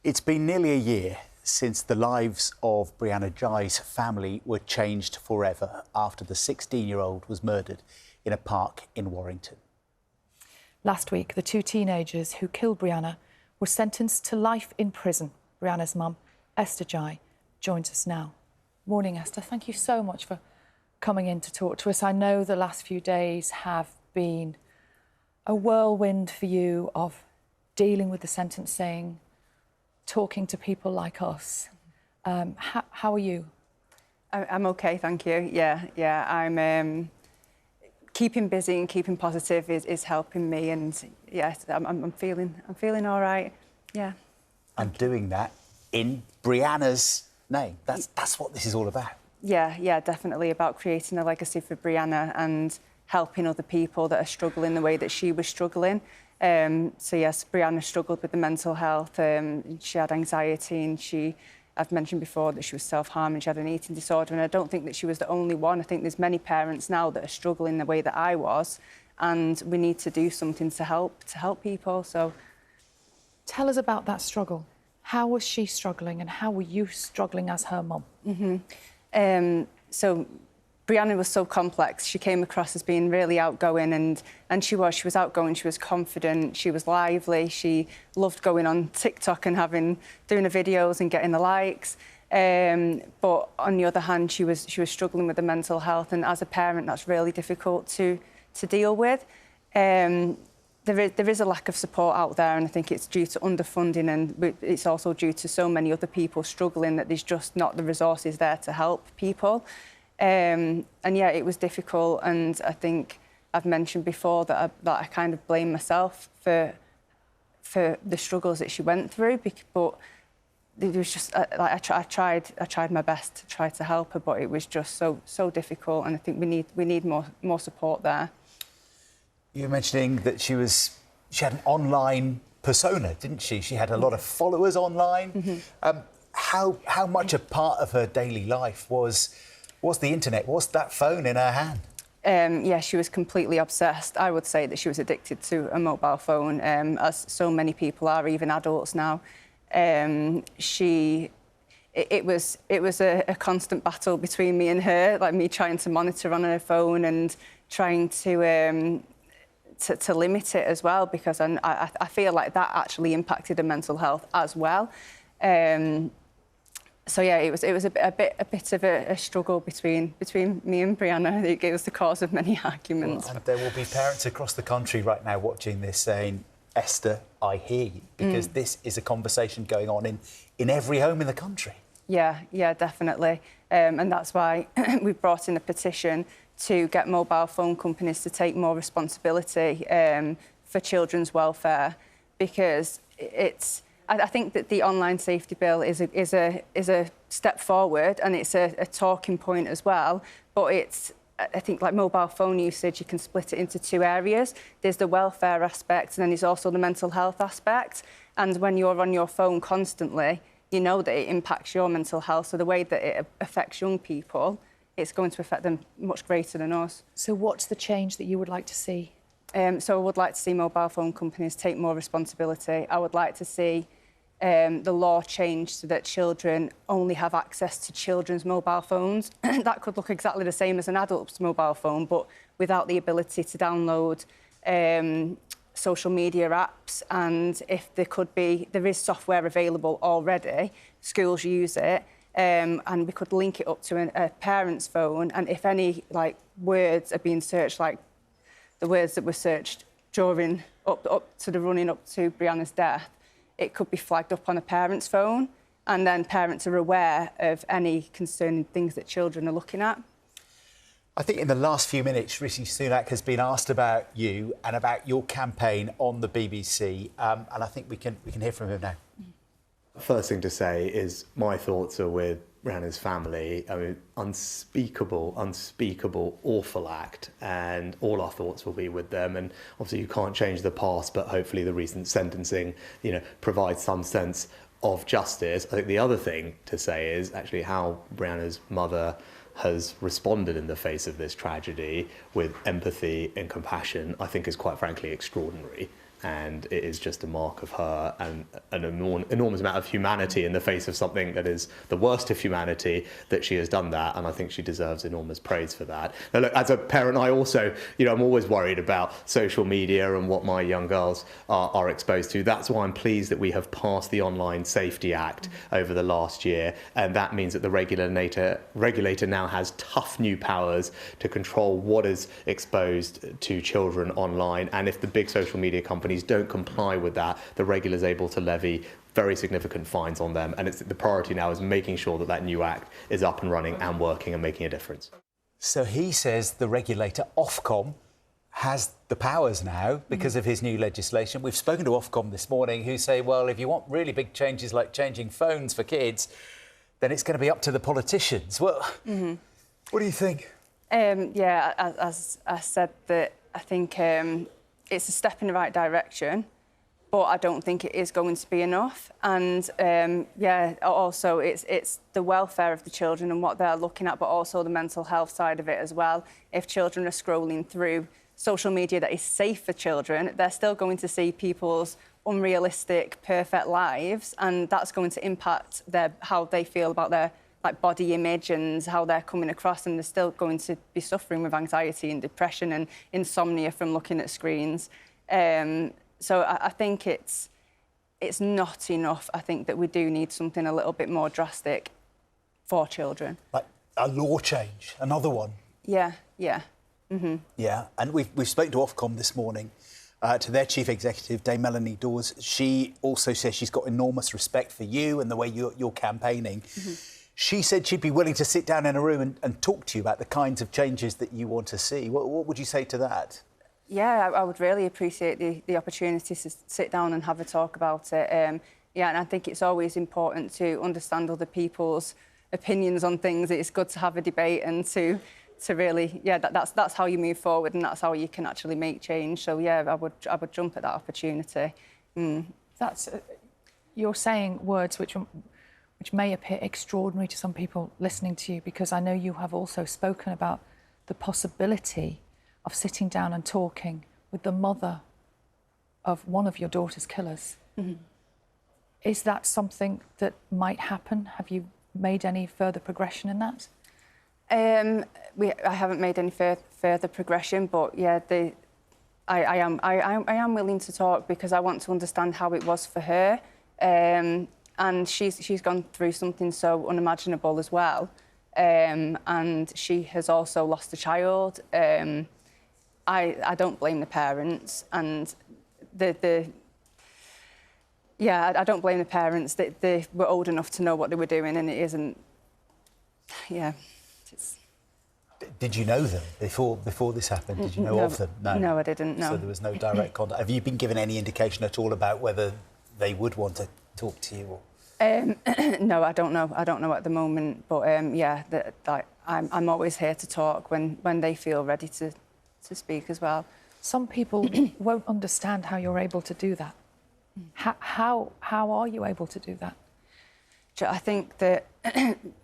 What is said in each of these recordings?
It's been nearly a year since the lives of Brianna Ghey's family were changed forever after the 16-year-old was murdered in a park in Warrington. Last week, the two teenagers who killed Brianna were sentenced to life in prison. Brianna's mum, Esther Ghey, joins us now. Morning, Esther. Thank you so much for coming in to talk to us. I know the last few days have been a whirlwind for you of dealing with the sentencing, talking to people like us. How are you? I'm okay, thank you. Yeah. I'm keeping busy and keeping positive is helping me, and yes, I'm feeling all right. Yeah. And doing that in Brianna's name. That's what this is all about. Yeah, definitely about creating a legacy for Brianna and helping other people that are struggling the way that she was struggling. So yes, Brianna struggled with the mental health. She had anxiety, and I've mentioned before that she was self-harming. She had an eating disorder, and I don't think that she was the only one. I think there's many parents now that are struggling the way that I was, and we need to do something to help people. So, tell us about that struggle. How was she struggling, and how were you struggling as her mum? So Brianna was so complex. She came across as being really outgoing, and she was outgoing, she was confident, she was lively, she loved going on TikTok and doing the videos and getting the likes. But on the other hand, she was struggling with the mental health, and as a parent, that's really difficult to deal with. There is a lack of support out there, and I think it's due to underfunding, and it's also due to so many other people struggling that there's just not the resources there to help people. And yeah, it was difficult, and I think I've mentioned before that I kind of blame myself for the struggles that she went through. But it was just I tried my best to try to help her, but it was just so difficult, and I think we need more support there. You were mentioning that she had an online persona, didn't she? She had a lot of followers online. How much a part of her daily life was the internet? Was that phone in her hand? Yeah, she was completely obsessed. I would say that she was addicted to a mobile phone, as so many people are, even adults now. It was a constant battle between me and her, like me trying to monitor on her phone and trying to limit it as well, because I feel like that actually impacted her mental health as well. So yeah, it was a bit of a struggle between me and Brianna. It was the cause of many arguments. Well, and there will be parents across the country right now watching this saying, Esther, I hear you, because this is a conversation going on in every home in the country. Yeah, definitely. And that's why we've brought in a petition to get mobile phone companies to take more responsibility for children's welfare, because I think that the online safety bill is a step forward, and it's a talking point as well. But I think, like mobile phone usage, you can split it into two areas. There's the welfare aspect, and then there's also the mental health aspect. And when you're on your phone constantly, you know that it impacts your mental health. So the way that it affects young people, it's going to affect them much greater than us. So what's the change that you would like to see? So I would like to see mobile phone companies take more responsibility. I would like to see the law changed so that children only have access to children's mobile phones. That could look exactly the same as an adult's mobile phone, but without the ability to download social media apps. And if there is software available already, schools use it, and we could link it up to a parent's phone, and if any words are being searched, like the words that were searched during up to the running up to Brianna's death, it could be flagged up on a parent's phone, and then parents are aware of any concerning things that children are looking at. I think in the last few minutes, Rishi Sunak has been asked about you and about your campaign on the BBC, and I think we can hear from him now. First thing to say is my thoughts are with Brianna's family. I mean, unspeakable, awful act, and all our thoughts will be with them. And obviously you can't change the past, but hopefully the recent sentencing, provides some sense of justice. I think the other thing to say is actually how Brianna's mother has responded in the face of this tragedy with empathy and compassion, I think is quite frankly extraordinary. and it is just a mark of her and an enormous amount of humanity in the face of something that is the worst of humanity, that she has done that, and I think she deserves enormous praise for that. Now look, as a parent, I also, I'm always worried about social media and what my young girls are exposed to. That's why I'm pleased that we have passed the Online Safety Act over the last year, and that means that the regulator now has tough new powers to control what is exposed to children online, and if the big social media companies don't comply with that, the regulator is able to levy very significant fines on them, and the priority now is making sure that that new act is up and running and working and making a difference. So he says the regulator, Ofcom, has the powers now because of his new legislation. We've spoken to Ofcom this morning, who say, well, if you want really big changes like changing phones for kids, then it's going to be up to the politicians. Well, what do you think? Yeah, as I said, that I think it's a step in the right direction, but I don't think it is going to be enough. And yeah, also it's the welfare of the children and what they're looking at, but also the mental health side of it as well. If children are scrolling through social media that is safe for children, they're still going to see people's unrealistic, perfect lives, and that's going to impact how they feel about their body image and how they're coming across, and they're still going to be suffering with anxiety and depression and insomnia from looking at screens. So I think it's not enough. I think that we do need something a little bit more drastic for children. Like a law change, another one? Yeah. Yeah, and we've spoken to Ofcom this morning, to their chief executive, Dame Melanie Dawes. She also says she's got enormous respect for you and the way you're campaigning. She said she'd be willing to sit down in a room and talk to you about the kinds of changes that you want to see. What would you say to that? Yeah, I would really appreciate the opportunity to sit down and have a talk about it. Yeah, and I think it's always important to understand other people's opinions on things. It's good to have a debate and to really, yeah, that's how you move forward, and that's how you can actually make change. So yeah, I would jump at that opportunity. That's you're saying words which may appear extraordinary to some people listening to you, because I know you have also spoken about the possibility of sitting down and talking with the mother of one of your daughter's killers. Is that something that might happen? Have you made any further progression in that? I haven't made any further progression, but yeah, I am willing to talk because I want to understand how it was for her. And she's gone through something so unimaginable as well. And she has also lost a child. I don't blame the parents, and I don't blame the parents. They were old enough to know what they were doing, and it isn't. Yeah. Did you know them before this happened? Did you know of them? No, I didn't. No. So there was no direct contact. Have you been given any indication at all about whether they would want to talk to you? Or? No, I don't know. I don't know at the moment. But yeah, I'm always here to talk when they feel ready to speak as well. Some people won't understand how you're able to do that. How are you able to do that? I think that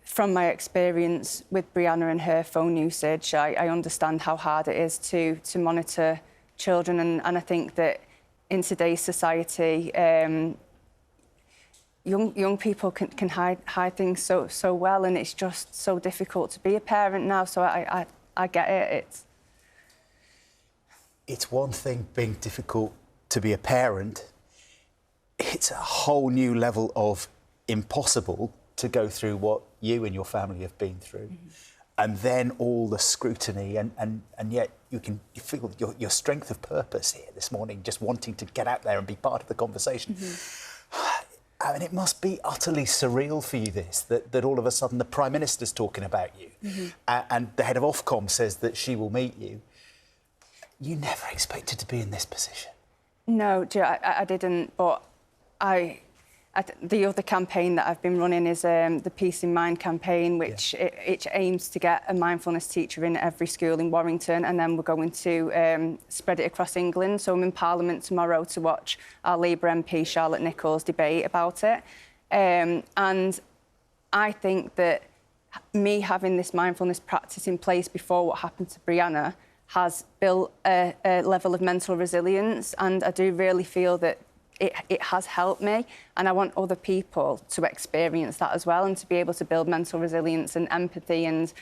from my experience with Brianna and her phone usage, I understand how hard it is to monitor children, and I think that in today's society, young people can hide things so well, and it's just so difficult to be a parent now. So I get it. It's one thing being difficult to be a parent. It's a whole new level of impossible to go through what you and your family have been through. And then all the scrutiny, and yet you feel your strength of purpose here this morning, just wanting to get out there and be part of the conversation. I mean, it must be utterly surreal for you, that all of a sudden the Prime Minister's talking about you, and the head of Ofcom says that she will meet you. You never expected to be in this position. No, I didn't, but the other campaign that I've been running is the Peace in Mind campaign, which it aims to get a mindfulness teacher in every school in Warrington, and then we're going to spread it across England. So I'm in Parliament tomorrow to watch our Labour MP Charlotte Nichols debate about it. And I think that me having this mindfulness practice in place before what happened to Brianna has built a level of mental resilience, and I do really feel that it has helped me, and I want other people to experience that as well and to be able to build mental resilience and empathy and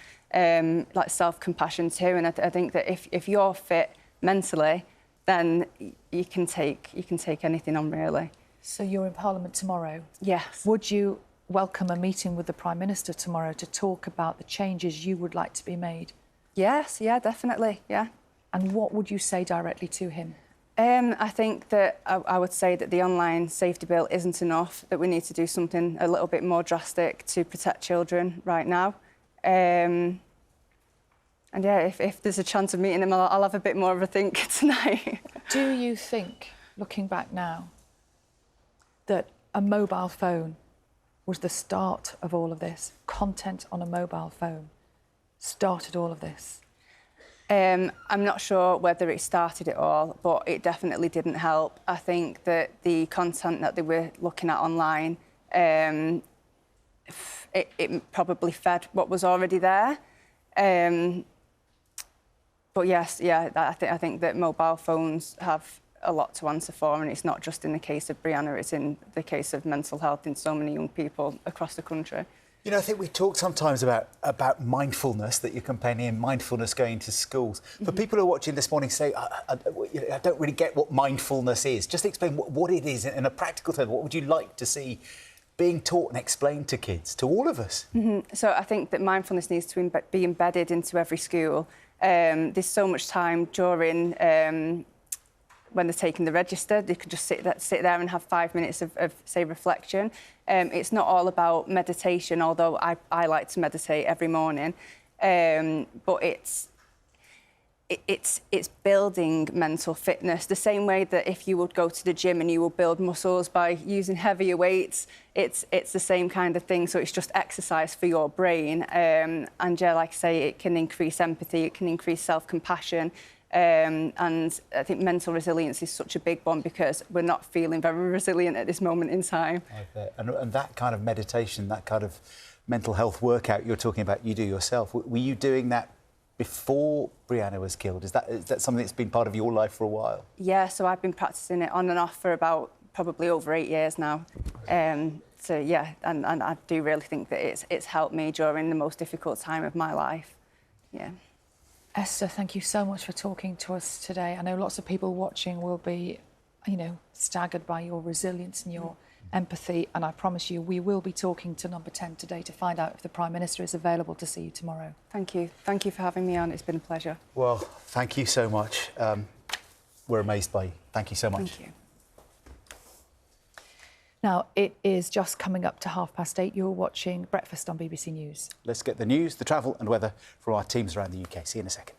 like self-compassion too. And I think that if you're fit mentally, then you can take anything on, really. So you're in Parliament tomorrow? Yes. Would you welcome a meeting with the Prime Minister tomorrow to talk about the changes you would like to be made? Yes, yeah, definitely, yeah. And what would you say directly to him? I think that I would say that the online safety bill isn't enough, that we need to do something a little bit more drastic to protect children right now. And yeah, if there's a chance of meeting him, I'll have a bit more of a think tonight. Do you think, looking back now, that a mobile phone was the start of all of this? Content on a mobile phone started all of this? I'm not sure whether it started it all, but it definitely didn't help. I think that the content that they were looking at online, it probably fed what was already there. But yes, yeah, I think that mobile phones have a lot to answer for, and it's not just in the case of Brianna, it's in the case of mental health in so many young people across the country. You know, I think we talk sometimes about mindfulness, that you're campaigning mindfulness going to schools. For people who are watching this morning say, I don't really get what mindfulness is, just explain what it is in a practical term. What would you like to see being taught and explained to kids, to all of us? So I think that mindfulness needs to be embedded into every school. There's so much time during when they're taking the register, they could just sit there and have 5 minutes of say, reflection. It's not all about meditation, although I like to meditate every morning. But it's building mental fitness, the same way that if you would go to the gym and you will build muscles by using heavier weights, it's the same kind of thing. So it's just exercise for your brain. And yeah, like I say, it can increase empathy, it can increase self-compassion. And I think mental resilience is such a big one because we're not feeling very resilient at this moment in time. I bet. And that kind of meditation, that kind of mental health workout you're talking about, you do yourself. Were you doing that before Brianna was killed? Is that something that's been part of your life for a while? Yeah, so I've been practising it on and off for about probably over 8 years now. So yeah, and I do really think that it's helped me during the most difficult time of my life. Yeah. Esther, thank you so much for talking to us today. I know lots of people watching will be, staggered by your resilience and your empathy, and I promise you we will be talking to Number 10 today to find out if the Prime Minister is available to see you tomorrow. Thank you. Thank you for having me on. It's been a pleasure. Well, thank you so much. We're amazed by you. Thank you so much. Thank you. Now, it is just coming up to 8:30. You're watching Breakfast on BBC News. Let's get the news, the travel and weather from our teams around the UK. See you in a second.